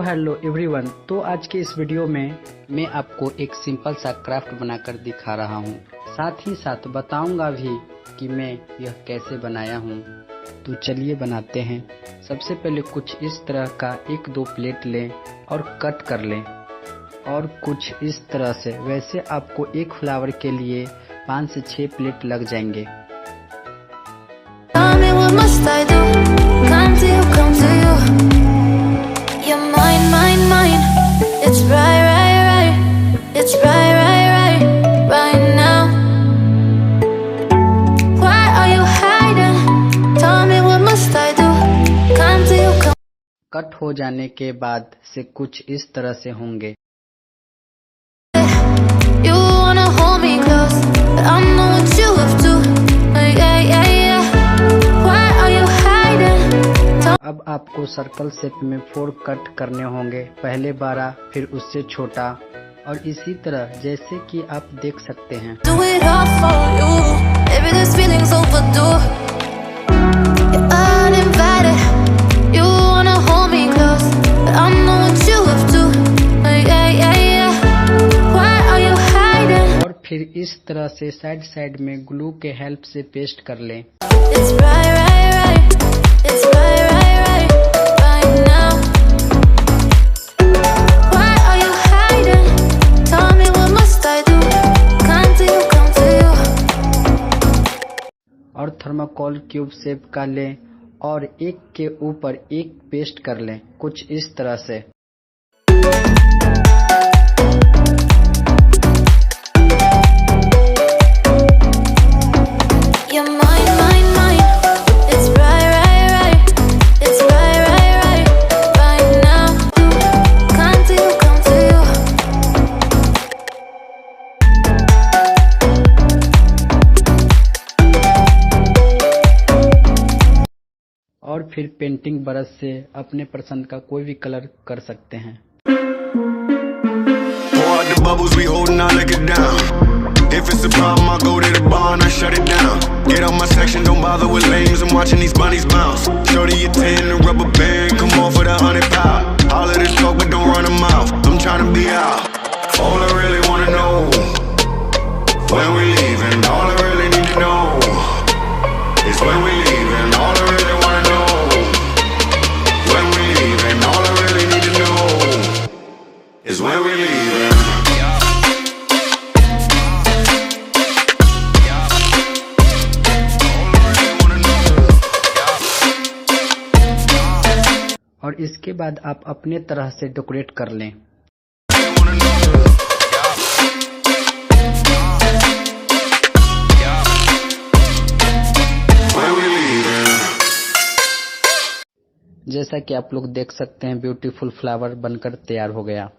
Hello everyone. तो आज के इस वीडियो में मैं आपको एक सिंपल सा क्राफ्ट बनाकर दिखा रहा हूँ। साथ ही साथ बताऊंगा भी कि मैं यह कैसे बनाया हूँ। तो चलिए बनाते हैं। सबसे पहले कुछ इस तरह का 1-2 प्लेट लें और कट कर लें, और कुछ इस तरह से। वैसे आपको एक फ्लावर के लिए 5 से 6 प्लेट लग जाएंगे। कट हो जाने के बाद से कुछ इस तरह से होंगे। अब आपको सर्कल शेप में 4 कट करने होंगे। पहले बड़ा, फिर उससे छोटा, और इसी तरह जैसे कि आप देख सकते हैं। और फिर इस तरह से साइड साइड में ग्लू के हेल्प से पेस्ट कर लें। और थर्माकोल क्यूब शेप का लें और एक के ऊपर एक पेस्ट कर लें, कुछ इस तरह से। और फिर पेंटिंग ब्रश से अपने पसंद का कोई भी कलर कर सकते हैं। If it's a problem, I'll go to the bar and I shut it down. Get out my section, don't bother with lames. I'm watching these bunnies bounce. Shorty a 10, a rubber band, come on for the 100 pound. All of this talk, but don't run them out. I'm trying to be out. All I really wanna know, when we leaving. All I really need to know is when we leaving. All I really wanna know, when we leaving. All I really need to know is when we leaving. और इसके बाद आप अपने तरह से decorate कर लें। जैसा कि आप लोग देख सकते हैं, ब्यूटीफुल फ्लावर बनकर तैयार हो गया।